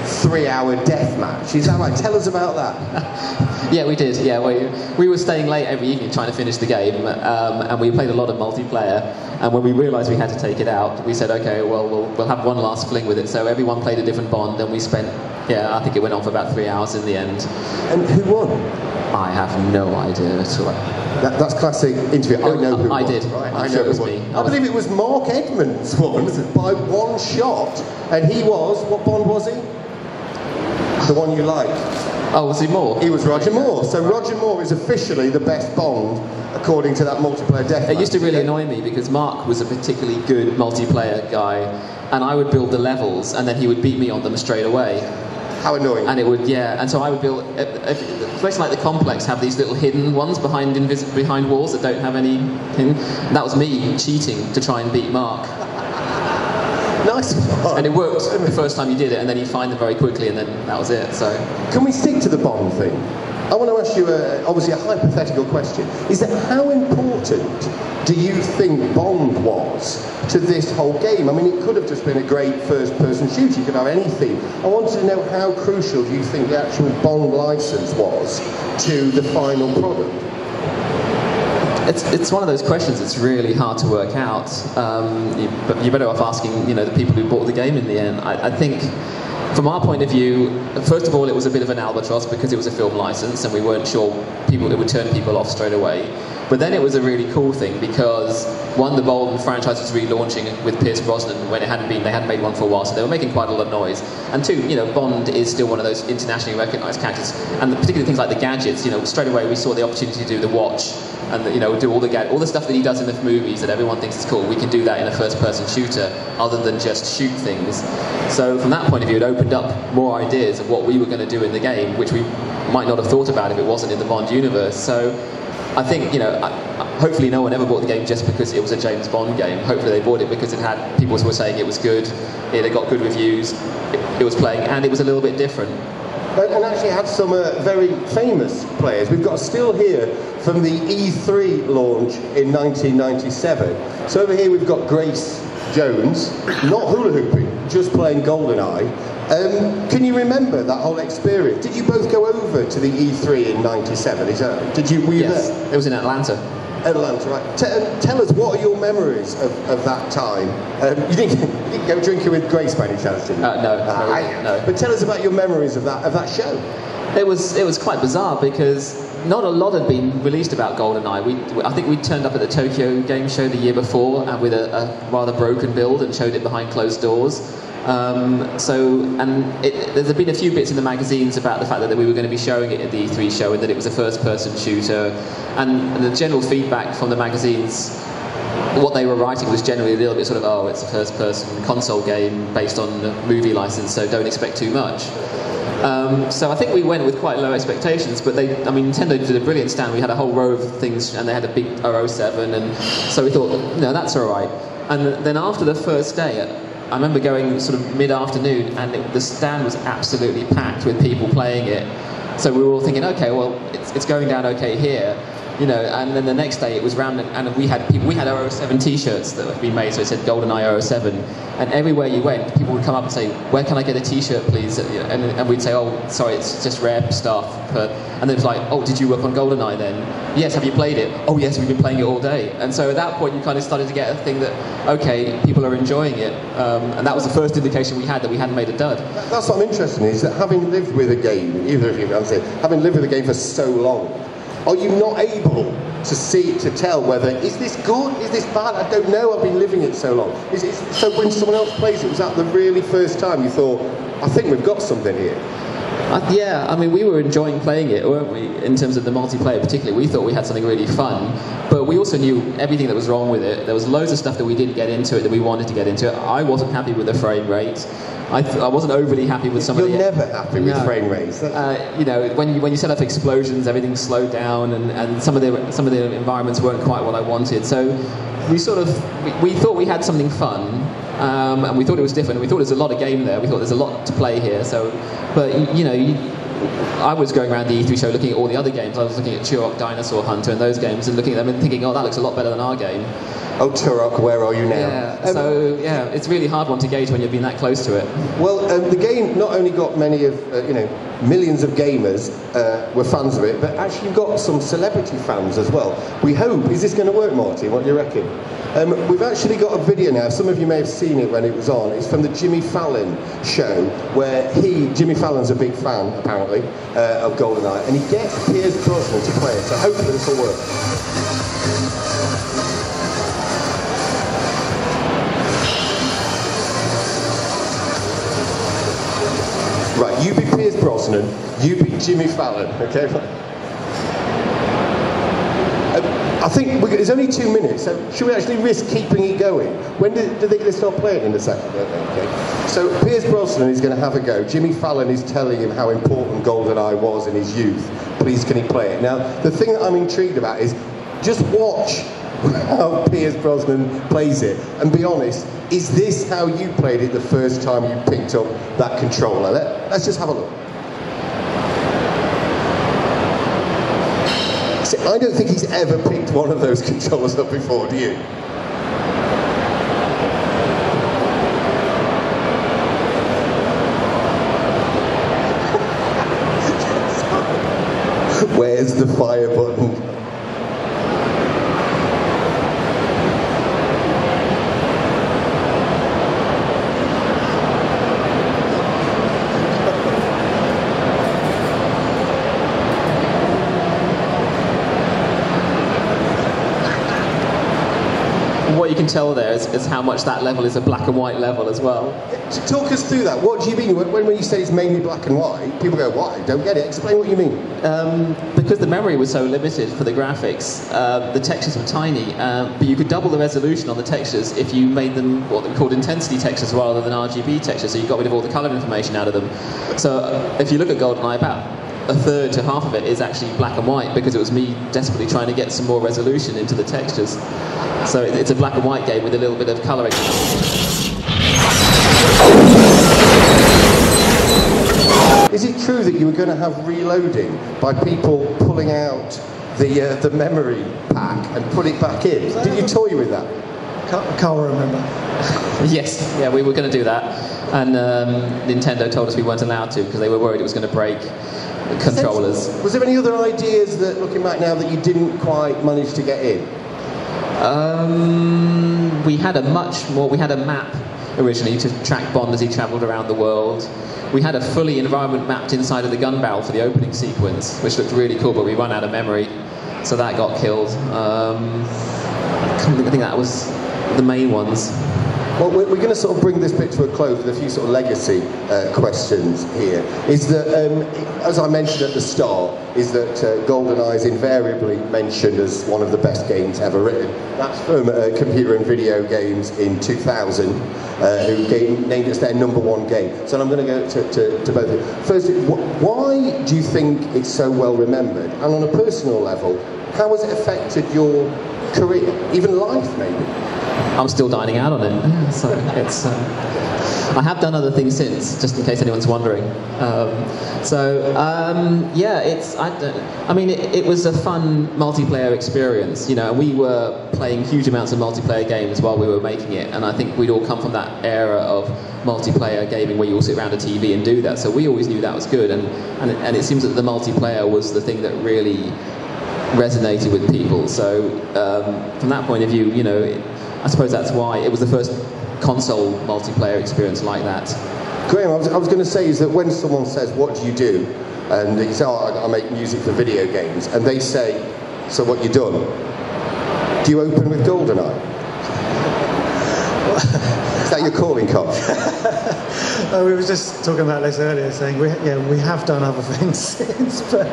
Speaker 3: 3-hour death match? Is that right? Tell us about that.
Speaker 4: Yeah, we did. Yeah, we were staying late every evening trying to finish the game, and we played a lot of multiplayer. And when we realised we had to take it out, we said, okay, well, we'll have one last fling with it. So everyone played a different Bond, and we spent, I think it went on for about 3 hours in the end.
Speaker 3: And who won?
Speaker 4: I have no idea at all.
Speaker 3: That's classic interview. I know who won.
Speaker 4: I did.
Speaker 3: Right,
Speaker 4: I'm sure it was me.
Speaker 3: I believe it was Mark Edmonds won by one shot, and he was, what Bond was he? The one you like.
Speaker 4: Oh, was he Moore?
Speaker 3: He was Roger Moore. So Roger Moore is officially the best Bond, according to that multiplayer deathmatch.
Speaker 4: It used to really annoy me because Mark was a particularly good multiplayer guy, and I would build the levels, and then he would beat me on them straight away.
Speaker 3: How annoying.
Speaker 4: And it would, and so I would build, places like the Complex have these little hidden ones behind walls that don't have any hidden. That was me cheating to try and beat Mark.
Speaker 3: Nice.
Speaker 4: And it worked the first time you did it, and then you find them very quickly, and then that was it. So,
Speaker 3: can we stick to the Bond thing? I want to ask you, obviously, a hypothetical question. Is that how important do you think Bond was to this whole game? I mean, it could have just been a great first-person shooter. You could have anything. I wanted to know how crucial do you think the actual Bond license was to the final product?
Speaker 4: It's one of those questions that's really hard to work out. But you're better off asking, the people who bought the game in the end. I think, from our point of view, first of all, it was a bit of an albatross because it was a film license, and we weren't sure it would turn people off straight away. But then it was a really cool thing because, one, the Bond franchise was relaunching with Pierce Brosnan when they hadn't made one for a while, so they were making quite a lot of noise. And two, Bond is still one of those internationally recognised characters, and particularly things like the gadgets. Straight away we saw the opportunity to do the watch and do all the stuff that he does in the movies that everyone thinks is cool. We can do that in a first-person shooter, other than just shoot things. So from that point of view, it opened up more ideas of what we were going to do in the game, which we might not have thought about if it wasn't in the Bond universe. So I think, hopefully no one ever bought the game just because it was a James Bond game. Hopefully they bought it because it had people who were saying it was good, it got good reviews, it was playing, and it was a little bit different.
Speaker 3: And actually had some very famous players. We've got a still here from the E3 launch in 1997. So over here we've got Grace Jones, not hula hooping, just playing Goldeneye. Can you remember that whole experience? Did you both go over to the E3 in '97? Were you
Speaker 4: yes,
Speaker 3: there?
Speaker 4: It was in Atlanta.
Speaker 3: Atlanta, right. Tell us, what are your memories of that time? You didn't go drinking with Grace by any chance, did you?
Speaker 4: No.
Speaker 3: But tell us about your memories of that show.
Speaker 4: It was quite bizarre because not a lot had been released about GoldenEye. I think we turned up at the Tokyo Game Show the year before with a rather broken build and showed it behind closed doors. There's been a few bits in the magazines about the fact that we were going to be showing it at the E3 show and that it was a first-person shooter. And the general feedback from the magazines, what they were writing was generally a little bit sort of, it's a first-person console game based on a movie license, so don't expect too much. So I think we went with quite low expectations, but Nintendo did a brilliant stand. We had a whole row of things, and they had a big 007, and so we thought, no, that's all right. And then after the first day, I remember going sort of mid-afternoon, and the stand was absolutely packed with people playing it. So we were all thinking, okay, well, it's going down okay here. And then the next day it was round, and we had 007 T-shirts that had been made, so it said Goldeneye 007, and everywhere you went, people would come up and say, "Where can I get a T-shirt, please?" And we'd say, "Oh, sorry, it's just rare stuff." And then it was like, "Oh, did you work on Goldeneye then?" "Yes." "Have you played it?" "Oh, yes, we've been playing it all day." And so at that point, you kind of started to get a thing that, okay, people are enjoying it, and that was the first indication we had that we hadn't made a dud.
Speaker 3: That's what I'm interested in, is that having lived with a game, either of you, having lived with a game for so long, are you not able to tell whether, is this good, is this bad? I don't know, I've been living it so long. So when someone else plays it, was that the really first time you thought, I think we've got something here?
Speaker 4: Yeah, we were enjoying playing it, weren't we, in terms of the multiplayer particularly. We thought we had something really fun, but we also knew everything that was wrong with it. There was loads of stuff that we didn't get into it that we wanted to get into it. I wasn't happy with the frame rate. I wasn't overly happy with some of the...
Speaker 3: You're never happy with frame rates.
Speaker 4: When you set up explosions, everything slowed down, and some of the environments weren't quite what I wanted. So we thought we had something fun, and we thought it was different. We thought there's a lot of game there. We thought there's a lot to play here. I was going around the E3 show looking at all the other games. I was looking at Turok, Dinosaur Hunter, and those games, and looking at them and thinking, oh, that looks a lot better than our game.
Speaker 3: Oh, Turok, where are you now?
Speaker 4: Yeah, it's a really hard one to gauge when you've been that close to it.
Speaker 3: Well, the game not only got many of, millions of gamers were fans of it, but actually got some celebrity fans as well. We hope. Is this going to work, Marty? What do you reckon? We've actually got a video now. Some of you may have seen it when it was on. It's from the Jimmy Fallon show, where Jimmy Fallon's a big fan, apparently, of Goldeneye, and he gets Pierce Brosnan to play it, so hopefully this will work. Right, you be Pierce Brosnan, you be Jimmy Fallon, okay? I think there's only 2 minutes, so should we actually risk keeping it going? When do they start playing in a second? Okay. So Pierce Brosnan is going to have a go. Jimmy Fallon is telling him how important Goldeneye was in his youth. Please, can he play it? Now, the thing that I'm intrigued about is just watch how Pierce Brosnan plays it, and be honest, is this how you played it the first time you picked up that controller? Let's just have a look. See, I don't think he's ever picked one of those controllers up before, do you? Where's the fire button?
Speaker 4: What you can tell there is how much that level is a black and white level as well.
Speaker 3: Talk us through that. What do you mean? When you say it's mainly black and white, people go, what? I don't get it. Explain what you mean.
Speaker 4: Because the memory was so limited for the graphics, the textures were tiny, but you could double the resolution on the textures if you made them what they called intensity textures rather than RGB textures, so you got rid of all the colour information out of them. So if you look at Goldeneye, about a third to half of it is actually black and white, because it was me desperately trying to get some more resolution into the textures. So it's a black and white game with a little bit of colouring.
Speaker 3: Is it true that you were going to have reloading by people pulling out the memory pack and put it back in? Did you toy with that?
Speaker 5: Can't remember.
Speaker 4: Yes, yeah, we were going to do that, and Nintendo told us we weren't allowed to because they were worried it was going to break controllers.
Speaker 3: Was there any other ideas that, looking back now, that you didn't quite manage to get in?
Speaker 4: We had a map originally to track Bond as he travelled around the world. We had a fully environment mapped inside of the gun barrel for the opening sequence, which looked really cool, but we ran out of memory, so that got killed. I think that was the main ones.
Speaker 3: Well, we're going to sort of bring this bit to a close with a few sort of legacy questions here. Is that, as I mentioned at the start, is that Goldeneye is invariably mentioned as one of the best games ever written. That's from Computer and Video Games in 2000, who named it their #1 game. So I'm going to go to both of you. First, why do you think it's so well remembered? And on a personal level, how has it affected your career, even life maybe?
Speaker 4: I'm still dining out on it, so it's. I have done other things since, just in case anyone's wondering. Yeah, it's. I mean, it was a fun multiplayer experience, you know. And we were playing huge amounts of multiplayer games while we were making it, and I think we'd all come from that era of multiplayer gaming where you all sit around a TV and do that. So we always knew that was good, and it seems that the multiplayer was the thing that really resonated with people. So from that point of view, you know, I suppose that's why it was the first console multiplayer experience like that.
Speaker 3: Graham, I was going to say is that when someone says, "What do you do?" and you say, "Oh, I make music for video games," and they say, "So what you done?" Do you open with Goldeneye? Is that your calling card?
Speaker 5: We were just talking about this earlier, saying we have done other things since, but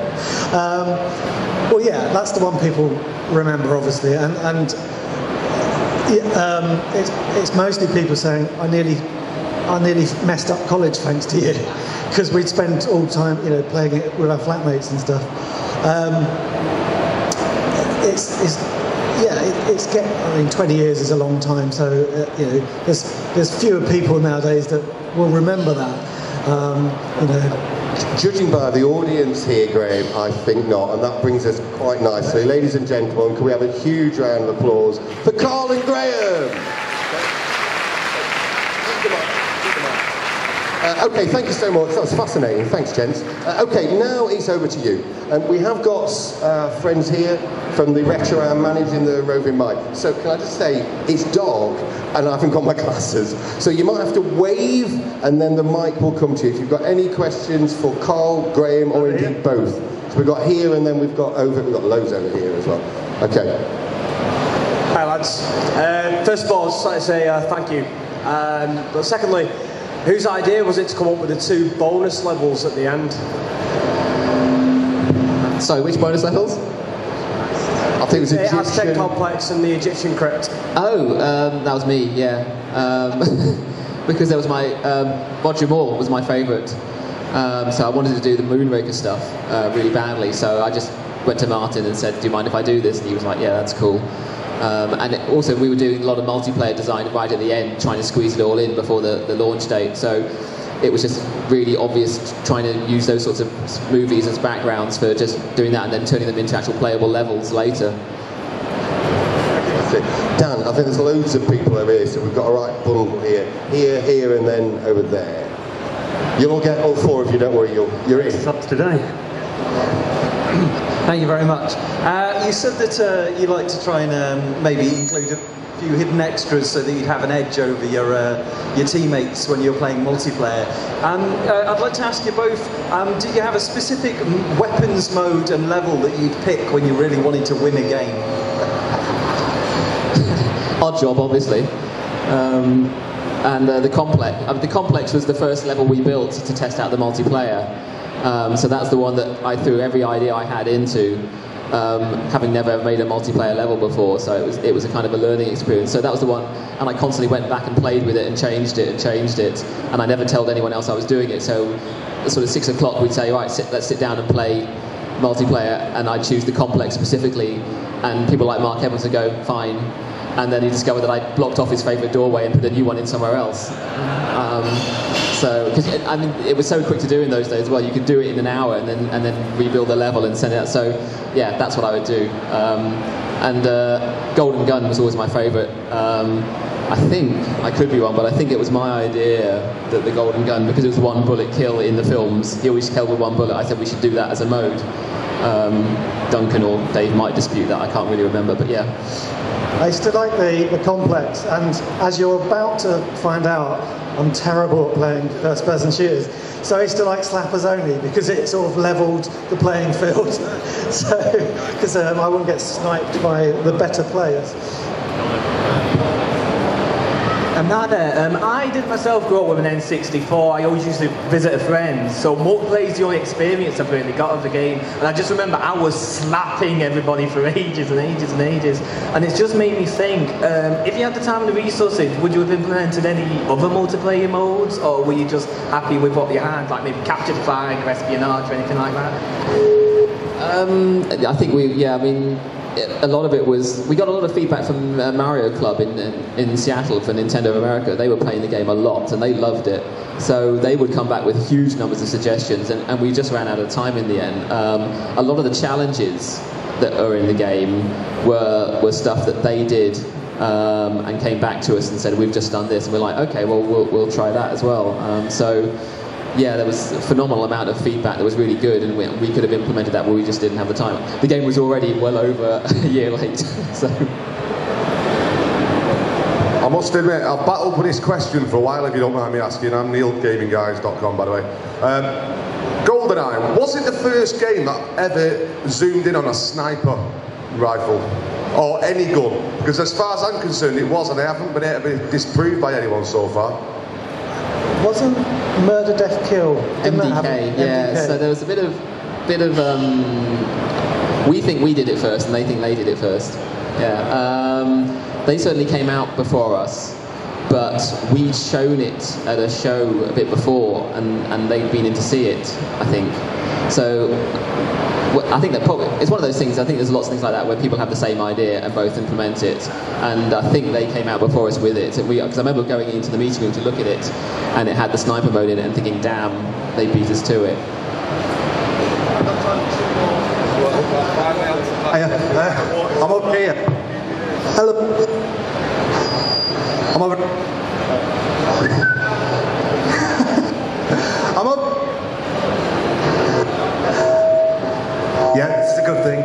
Speaker 5: well, yeah, that's the one people remember, obviously, and it's mostly people saying, I nearly messed up college thanks to you, because we'd spend all the time, you know, playing it with our flatmates and stuff. I mean, 20 years is a long time, so you know, there's fewer people nowadays that will remember that. You know.
Speaker 3: Judging by the audience here, Graham, I think not, and that brings us quite nicely. Ladies and gentlemen, can we have a huge round of applause for Karl and Graham? Okay, thank you so much. That was fascinating. Thanks, gents. Okay, now it's over to you. We have got friends here from the Retro Am managing the roving mic. So can I just say, it's dark and I haven't got my glasses. So you might have to wave and then the mic will come to you. If you've got any questions for Karl, Graham, or indeed both. So we've got here and then we've got loads over here as well. Okay.
Speaker 6: Hi lads. First of all, I'd just like to say thank you. But secondly, whose idea was it to come up with the 2 bonus levels at the end?
Speaker 4: Sorry, which bonus levels?
Speaker 3: I think it was
Speaker 6: the
Speaker 3: Egyptian.
Speaker 6: Aztec complex and the Egyptian crypt.
Speaker 4: Oh, that was me, yeah. Because there was my Roger Moore was my favourite. So I wanted to do the Moonraker stuff really badly. So I just went to Martin and said, "Do you mind if I do this?" And he was like, "Yeah, that's cool." And also we were doing a lot of multiplayer design right at the end, trying to squeeze it all in before the launch date. So it was just really obvious trying to use those sorts of movies as backgrounds for just doing that and then turning them into actual playable levels later.
Speaker 3: Dan, I think there's loads of people over here, so we've got a right bundle here, here, and then over there. You'll all get all 4 of you, don't worry, you're in.
Speaker 1: It's up today.
Speaker 7: Thank you very much. You said that you like to try and maybe include a few hidden extras so that you'd have an edge over your teammates when you're playing multiplayer. I'd like to ask you both, do you have a specific weapons mode and level that you'd pick when you really wanted to win a game?
Speaker 4: Odd job, obviously. And the complex was the first level we built to test out the multiplayer. So that's the one that I threw every idea I had into, having never made a multiplayer level before. So it was a kind of a learning experience. So that was the one, and I constantly went back and played with it and changed it, and I never told anyone else I was doing it. So sort of 6 o'clock we'd say, right, let's sit down and play multiplayer, and I'd choose the complex specifically, and people like Mark Evans would go, fine. And then he discovered that I'd blocked off his favourite doorway and put a new one in somewhere else. Because I mean, it was so quick to do in those days. Well, you could do it in an hour and then rebuild the level and send it out. So yeah, that's what I would do. Golden Gun was always my favourite. I think I could be wrong, but I think it was my idea that the Golden Gun, because it was 1 bullet kill in the films. He always killed with 1 bullet. I said we should do that as a mode. Duncan or Dave might dispute that. I can't really remember, but yeah.
Speaker 5: I still like the complex, and as you're about to find out, I'm terrible at playing first-person shooters. So I used to like slappers only because it sort of levelled the playing field. So because I wouldn't get sniped by the better players.
Speaker 8: Hi there. I didn't myself grow up with an N64. I always used to visit a friend. So multiplayer is the only experience I've really got of the game. And I just remember I was slapping everybody for ages and ages and ages. And it's just made me think, if you had the time and the resources, would you have implemented any other multiplayer modes? Or were you just happy with what you had, like maybe capture the flag or espionage or anything like that?
Speaker 4: I think a lot of it was, we got a lot of feedback from Mario Club in Seattle for Nintendo America. They were playing the game a lot and they loved it. So they would come back with huge numbers of suggestions, and we just ran out of time in the end. A lot of the challenges that are in the game were stuff that they did and came back to us and said, we've just done this. And we're like, okay, well, we'll try that as well. Yeah, there was a phenomenal amount of feedback that was really good, and we could have implemented that, but we just didn't have the time. The game was already well over a year late, so...
Speaker 3: I must admit, I've battled with this question for a while, if you don't mind me asking. I'm Neil, GaminGuys.com, by the way. Goldeneye, was it the first game that ever zoomed in on a sniper rifle? Or any gun? Because as far as I'm concerned, it was, and I haven't been able to be disproved by anyone so far.
Speaker 5: Wasn't Murder, Death, Kill?
Speaker 4: MDK, yeah. MDK. So there was a bit of we think we did it first, and they think they did it first. Yeah. They certainly came out before us, but we'd shown it at a show a bit before, and they'd been in to see it, I think. So I think that probably, it's one of those things, I think there's lots of things like that where people have the same idea and both implement it, and I think they came out before us with it. Because I remember going into the meeting room to look at it, and it had the sniper mode in it, and thinking, damn, they beat us to it.
Speaker 9: I'm up here. Hello. I'm over. I'm up. Yeah, it's a good thing.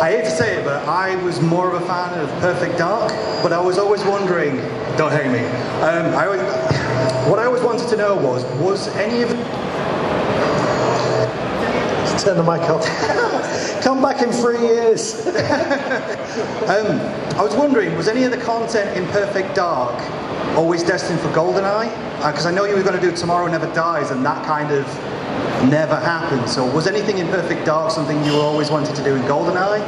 Speaker 9: I hate to say it, but I was more of a fan of Perfect Dark, but I was always wondering, don't hate me, what I always wanted to know was any of...
Speaker 5: Turn the mic off. Come back in 3 years.
Speaker 9: I was wondering, was any of the content in Perfect Dark always destined for Goldeneye? Because I know you were going to do Tomorrow Never Dies, and that kind of never happened. So was anything in Perfect Dark something you always wanted to do in Goldeneye?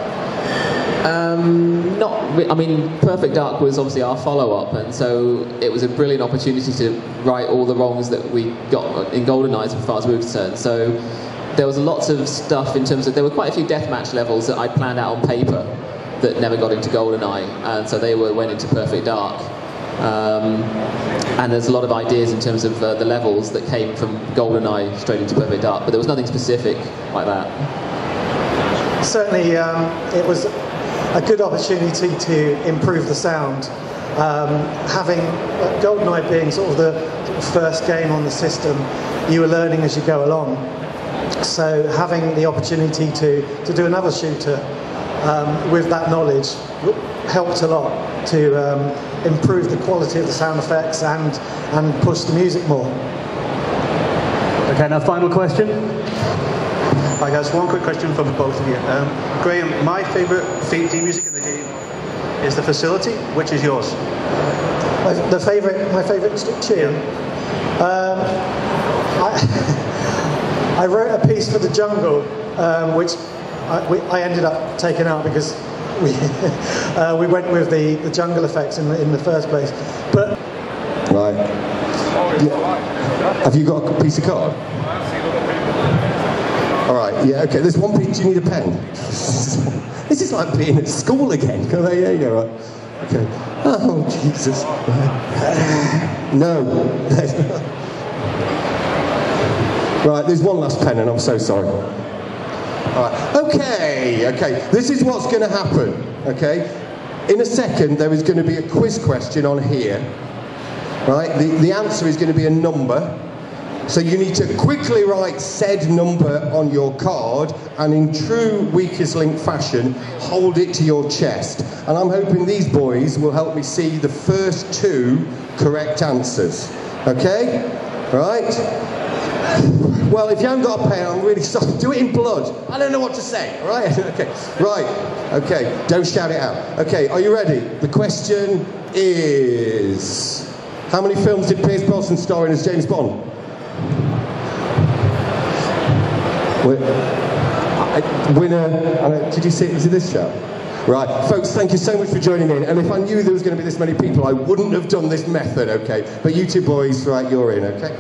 Speaker 4: I mean, Perfect Dark was obviously our follow-up, and so it was a brilliant opportunity to right all the wrongs that we got in Goldeneye as far as we were concerned. So there was lots of stuff in terms of, there were quite a few deathmatch levels that I'd planned out on paper that never got into Goldeneye, and so they went into Perfect Dark. And there's a lot of ideas in terms of the levels that came from Goldeneye straight into Perfect Dark, but there was nothing specific like that.
Speaker 5: Certainly, it was a good opportunity to improve the sound. Having Goldeneye being sort of the first game on the system, you were learning as you go along. So having the opportunity to do another shooter with that knowledge helped a lot to improve the quality of the sound effects and push the music more.
Speaker 1: Okay, now final question.
Speaker 9: Hi guys, one quick question for both of you. Graham, my favourite theme music in the game is The Facility. Which is yours?
Speaker 5: My favourite tune? I wrote a piece for The Jungle, which I ended up taking out because we went with the jungle effects in the first place. But
Speaker 3: right. Yeah. Have you got a piece of card? All right. Yeah. Okay. There's one piece. Do you need a pen? This is like being at school again. There you go. Right. Okay. Oh Jesus. No. Right, there's one last pen, and I'm so sorry. All right. Okay. This is what's going to happen. Okay. In a second, there is going to be a quiz question on here. Right. The answer is going to be a number. So you need to quickly write said number on your card, and in true Weakest Link fashion, hold it to your chest. And I'm hoping these boys will help me see the first two correct answers. Okay? Right? Well, if you haven't got a pen, I'm really sorry. Do it in blood. I don't know what to say. All right? Okay. Right. Okay. Don't shout it out. Okay. Are you ready? The question is... How many films did Pierce Brosnan star in as James Bond? Winner... Did you see it? Was it this chap? Right, folks, thank you so much for joining in. And if I knew there was going to be this many people, I wouldn't have done this method, okay? But you two boys, right, you're in, okay?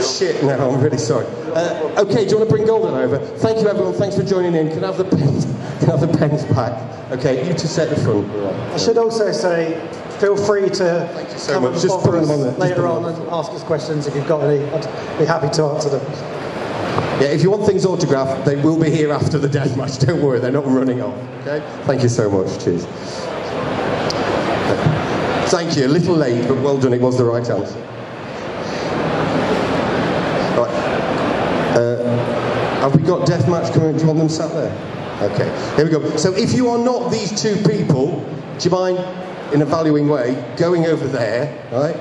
Speaker 3: Shit, no, I'm really sorry. Okay, do you want to bring Goldeneye over? Thank you, everyone. Thanks for joining in. Can I have the pens? Can I have the pens back? Okay, you two set the front.
Speaker 5: I should also say, feel free to
Speaker 3: Thank you so much. Just put them on there.
Speaker 5: later on and ask us questions if you've got any. I'd be happy to answer them.
Speaker 3: Yeah, if you want things autographed, they will be here after the deathmatch. Don't worry, they're not running off. Okay? Thank you so much. Cheers. Thank you. A little late, but well done. It was the right answer. Right. Have we got deathmatch coming? Do you want them sat there? Okay. Here we go. So if you are not these two people, do you mind, in a valuing way, going over there? Right?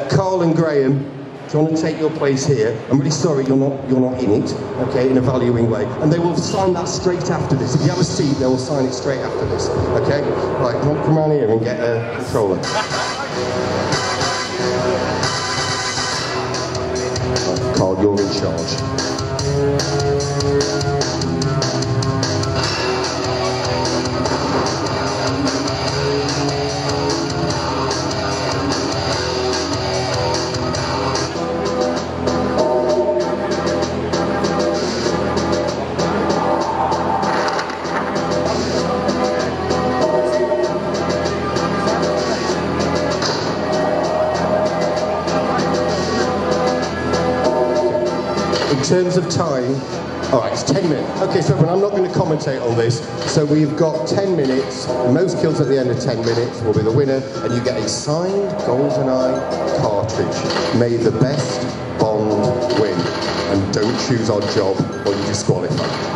Speaker 3: Karl and Graham, do you want to take your place here? I'm really sorry you're not in it, okay, in a valuing way. And they will sign that straight after this. If you have a seat, they will sign it straight after this, okay? Right, come around here and get a controller. Right, Karl, you're in charge. In terms of time, all right, it's 10 minutes. Okay, so everyone, I'm not going to commentate on this. So we've got 10 minutes. Most kills at the end of 10 minutes will be the winner, and you get a signed Goldeneye cartridge. May the best Bond win. And don't choose Odd Job or you disqualify.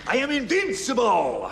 Speaker 10: I am invincible!